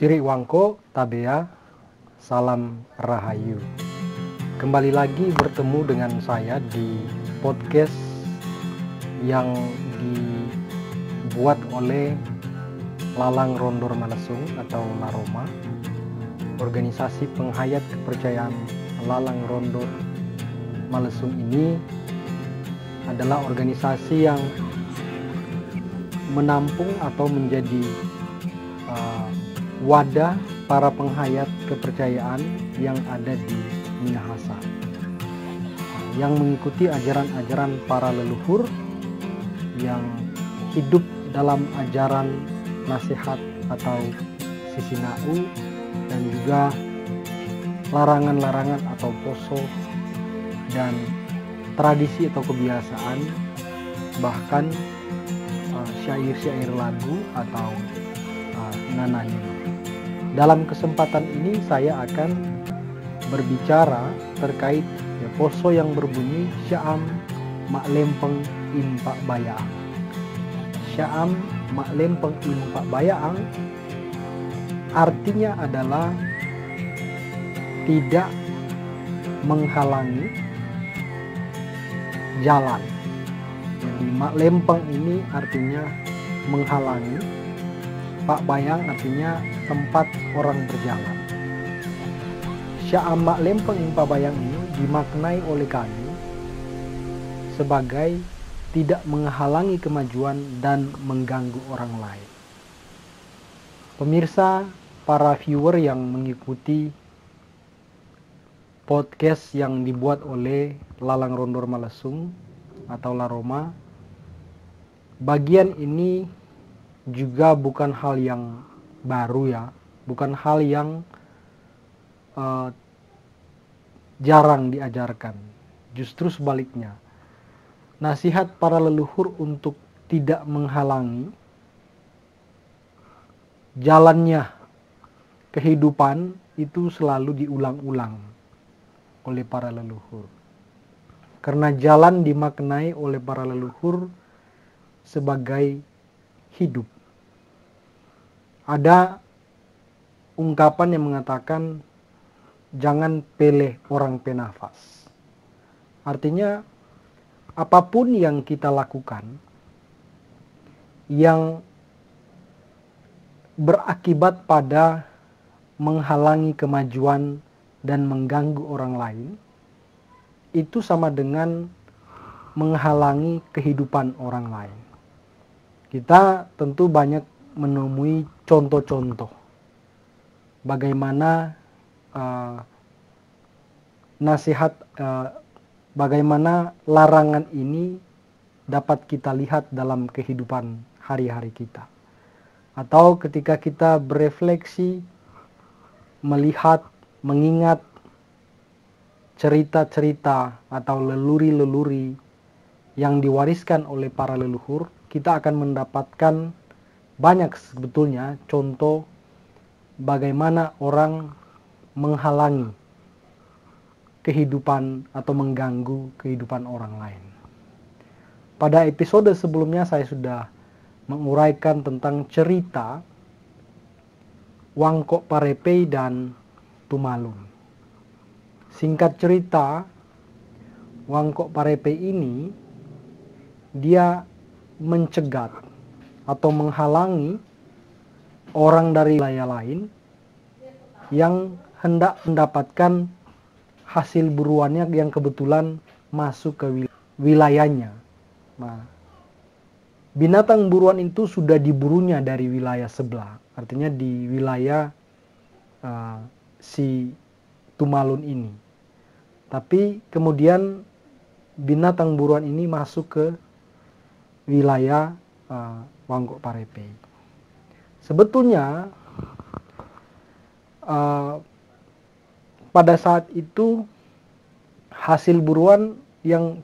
Siri Wangko Tabea, salam Rahayu. Kembali lagi bertemu dengan saya di podcast yang dibuat oleh Lalang Rondor Malesung atau Laroma, organisasi penghayat kepercayaan Lalang Rondor Malesung. Ini adalah organisasi yang menampung atau menjadi wadah para penghayat kepercayaan yang ada di Minahasa, yang mengikuti ajaran-ajaran para leluhur, yang hidup dalam ajaran nasihat atau sisinau, dan juga larangan-larangan atau poso dan tradisi atau kebiasaan, bahkan syair-syair lagu atau nanani. Dalam kesempatan ini saya akan berbicara terkait poso yang berbunyi Syaam Mak Lempeng Impak Bayaang. Syaam Mak Lempeng Impak Bayaang artinya adalah tidak menghalangi jalan. Jadi Mak Lempeng ini artinya menghalangi, Pak Bayang artinya tempat orang berjalan. Syaam Mak Lempeng Impak Bayang ini dimaknai oleh kami sebagai tidak menghalangi kemajuan dan mengganggu orang lain. Pemirsa, para viewer yang mengikuti podcast yang dibuat oleh Lalang Rondor Malesung atau Laroma, bagian ini juga bukan hal yang baru ya, bukan hal yang jarang diajarkan. Justru sebaliknya, nasihat para leluhur untuk tidak menghalangi jalannya kehidupan itu selalu diulang-ulang oleh para leluhur. Karena jalan dimaknai oleh para leluhur sebagai hidup. Ada ungkapan yang mengatakan jangan peleh orang penafas. Artinya apapun yang kita lakukan yang berakibat pada menghalangi kemajuan dan mengganggu orang lain, itu sama dengan menghalangi kehidupan orang lain. Kita tentu banyak menemui contoh-contoh bagaimana bagaimana larangan ini dapat kita lihat dalam kehidupan hari-hari kita. Atau ketika kita berefleksi, melihat, mengingat cerita-cerita atau leluri-leluri yang diwariskan oleh para leluhur, kita akan mendapatkan banyak sebetulnya contoh bagaimana orang menghalangi kehidupan atau mengganggu kehidupan orang lain. Pada episode sebelumnya saya sudah menguraikan tentang cerita Wangko Parepei dan Tumalun. Singkat cerita, Wangko Parepei ini dia mencegat atau menghalangi orang dari wilayah lain yang hendak mendapatkan hasil buruannya yang kebetulan masuk ke wilayahnya. Nah, binatang buruan itu sudah diburunya dari wilayah sebelah, artinya di wilayah si Tumalun ini. Tapi kemudian binatang buruan ini masuk ke wilayah Wangko Parepei. Sebetulnya pada saat itu hasil buruan yang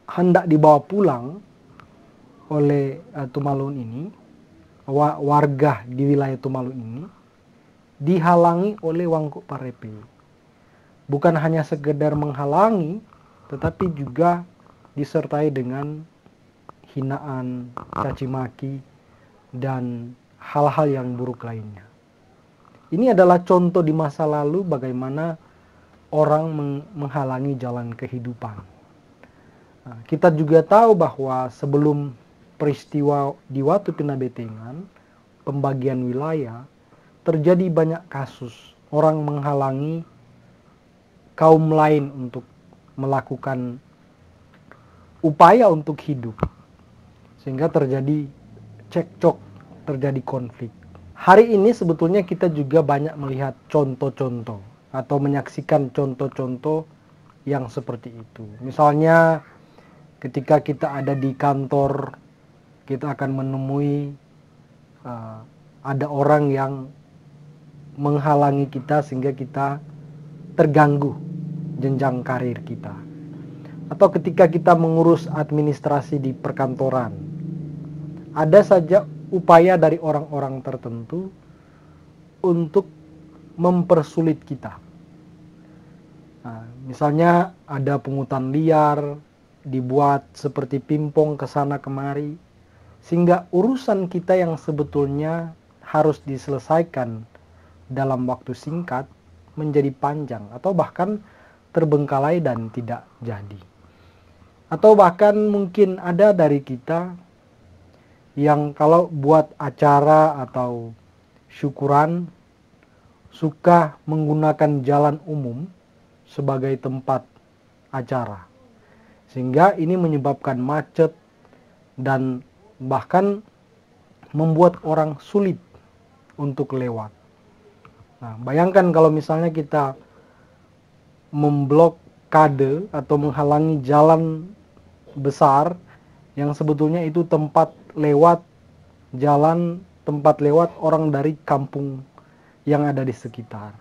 hendak dibawa pulang oleh Tumalun ini, warga di wilayah Tumalun ini, dihalangi oleh Wangko Parepei. Bukan hanya sekedar menghalangi, tetapi juga disertai dengan hinaan, caci maki, dan hal-hal yang buruk lainnya. Ini adalah contoh di masa lalu bagaimana orang menghalangi jalan kehidupan. Nah, kita juga tahu bahwa sebelum peristiwa di Watu Pinabetengan, pembagian wilayah, terjadi banyak kasus orang menghalangi kaum lain untuk melakukan upaya untuk hidup. Sehingga terjadi cekcok, terjadi konflik. Hari ini sebetulnya kita juga banyak melihat contoh-contoh atau menyaksikan contoh-contoh yang seperti itu. Misalnya ketika kita ada di kantor, kita akan menemui ada orang yang menghalangi kita sehingga kita terganggu jenjang karir kita. Atau ketika kita mengurus administrasi di perkantoran, ada saja upaya dari orang-orang tertentu untuk mempersulit kita. Nah, misalnya ada pungutan liar, dibuat seperti pingpong ke sana kemari, sehingga urusan kita yang sebetulnya harus diselesaikan dalam waktu singkat menjadi panjang atau bahkan terbengkalai dan tidak jadi. Atau bahkan mungkin ada dari kita yang kalau buat acara atau syukuran suka menggunakan jalan umum sebagai tempat acara. Sehingga ini menyebabkan macet dan bahkan membuat orang sulit untuk lewat. Nah, bayangkan kalau misalnya kita memblokade atau menghalangi jalan besar yang sebetulnya itu tempat lewat orang dari kampung yang ada di sekitar.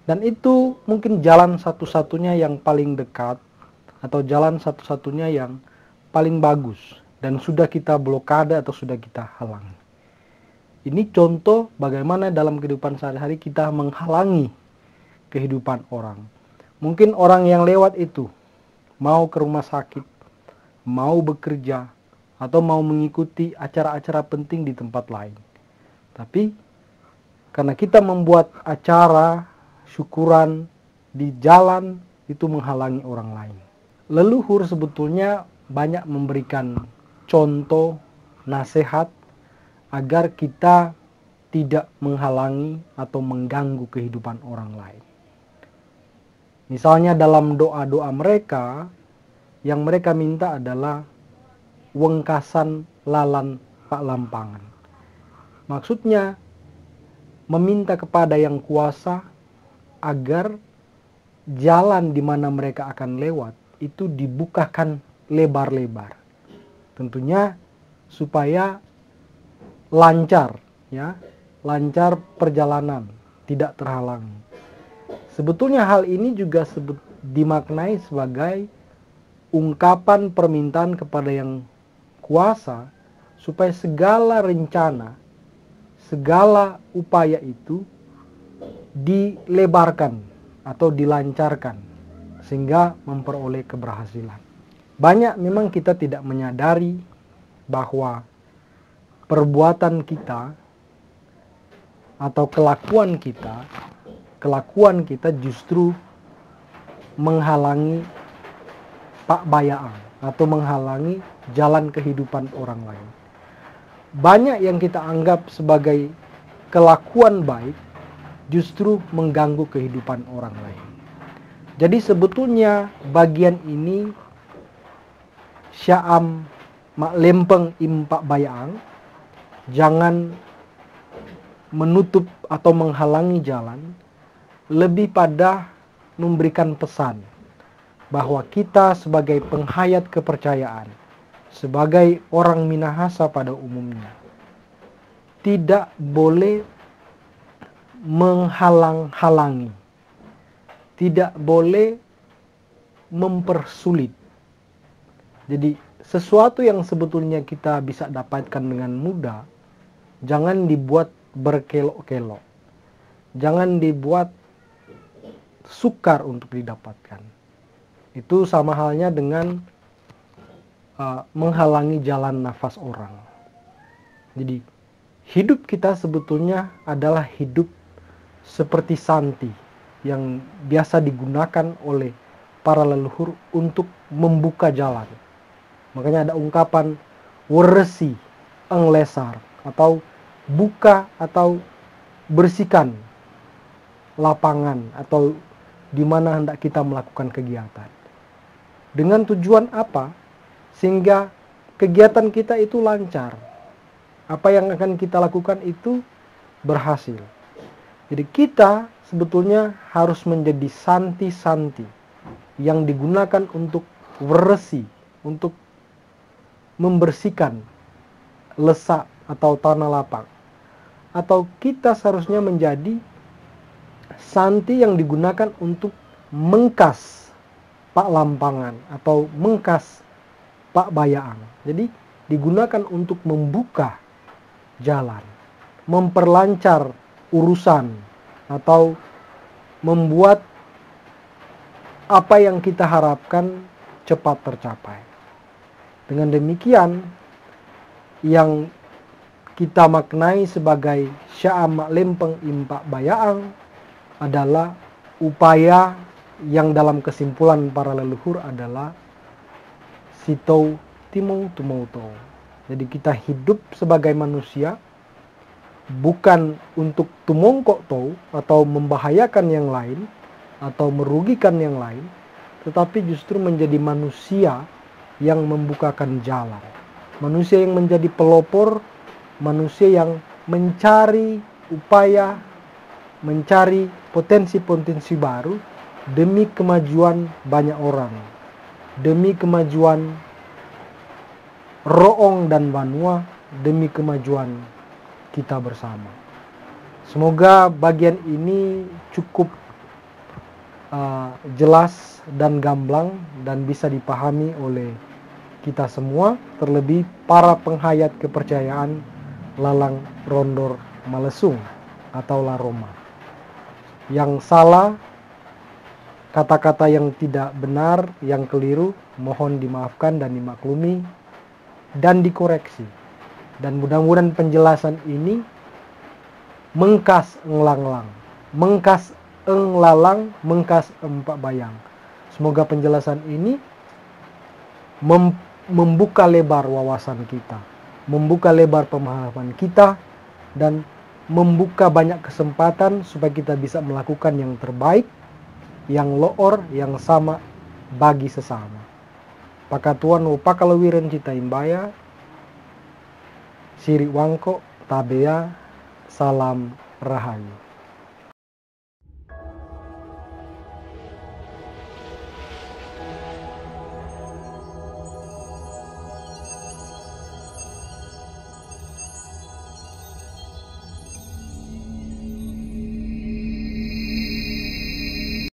Dan itu mungkin jalan satu-satunya yang paling dekat atau jalan satu-satunya yang paling bagus dan sudah kita blokade atau sudah kita halangi. Ini contoh bagaimana dalam kehidupan sehari-hari kita menghalangi kehidupan orang. Mungkin orang yang lewat itu mau ke rumah sakit, mau bekerja, atau mau mengikuti acara-acara penting di tempat lain. Tapi karena kita membuat acara syukuran di jalan itu menghalangi orang lain. Leluhur sebetulnya banyak memberikan contoh, nasihat agar kita tidak menghalangi atau mengganggu kehidupan orang lain. Misalnya dalam doa-doa mereka, yang mereka minta adalah wengkasan lalan pak lampangan. Maksudnya meminta kepada yang kuasa agar jalan di mana mereka akan lewat itu dibukakan lebar-lebar. Tentunya supaya lancar, ya, lancar perjalanan, tidak terhalangi. Sebetulnya hal ini juga dimaknai sebagai ungkapan permintaan kepada yang kuasa supaya segala rencana, segala upaya itu dilebarkan atau dilancarkan sehingga memperoleh keberhasilan. Banyak memang kita tidak menyadari bahwa perbuatan kita atau kelakuan kita justru menghalangi pak bayaan atau menghalangi jalan kehidupan orang lain. Banyak yang kita anggap sebagai kelakuan baik justru mengganggu kehidupan orang lain. Jadi sebetulnya bagian ini sya'am mak lempeng impak bayang, jangan menutup atau menghalangi jalan, lebih pada memberikan pesan bahwa kita sebagai penghayat kepercayaan, sebagai orang Minahasa pada umumnya, tidak boleh menghalang-halangi, tidak boleh mempersulit. Jadi sesuatu yang sebetulnya kita bisa dapatkan dengan mudah, jangan dibuat berkelok-kelok, jangan dibuat sukar untuk didapatkan. Itu sama halnya dengan menghalangi jalan nafas orang. Jadi hidup kita sebetulnya adalah hidup seperti santi yang biasa digunakan oleh para leluhur untuk membuka jalan. Makanya ada ungkapan weresi englesar, atau buka atau bersihkan lapangan atau di mana hendak kita melakukan kegiatan. Dengan tujuan apa? Sehingga kegiatan kita itu lancar. Apa yang akan kita lakukan itu berhasil. Jadi kita sebetulnya harus menjadi santi-santi yang digunakan untuk weresi, untuk membersihkan lesak atau tanah lapang. Atau kita seharusnya menjadi santi yang digunakan untuk mengkas pak lampangan atau mengkas pak bayaan. Jadi digunakan untuk membuka jalan, memperlancar urusan, atau membuat apa yang kita harapkan cepat tercapai. Dengan demikian, yang kita maknai sebagai sya'amak lempeng impak bayaang adalah upaya yang dalam kesimpulan para leluhur adalah sitou timong tumauto. Jadi kita hidup sebagai manusia bukan untuk tumongkok tou atau membahayakan yang lain atau merugikan yang lain, tetapi justru menjadi manusia yang membukakan jalan. Manusia yang menjadi pelopor, manusia yang mencari upaya, mencari potensi-potensi baru demi kemajuan banyak orang, demi kemajuan Roong dan Banua, demi kemajuan kita bersama. Semoga bagian ini cukup jelas dan gamblang dan bisa dipahami oleh kita semua, terlebih para penghayat kepercayaan Lalang Rondor Malesung atau Laroma. Yang salah, kata-kata yang tidak benar, yang keliru, mohon dimaafkan dan dimaklumi dan dikoreksi. Dan mudah-mudahan penjelasan ini mengkas englang-lang, mengkas englalang, mengkas empak bayang. Semoga penjelasan ini membuka lebar wawasan kita, membuka lebar pemahaman kita, dan membuka banyak kesempatan supaya kita bisa melakukan yang terbaik, yang loor, yang sama bagi sesama. Pakatuan upakalawiren cita imbaya, siri wangko tabea, salam rahayu.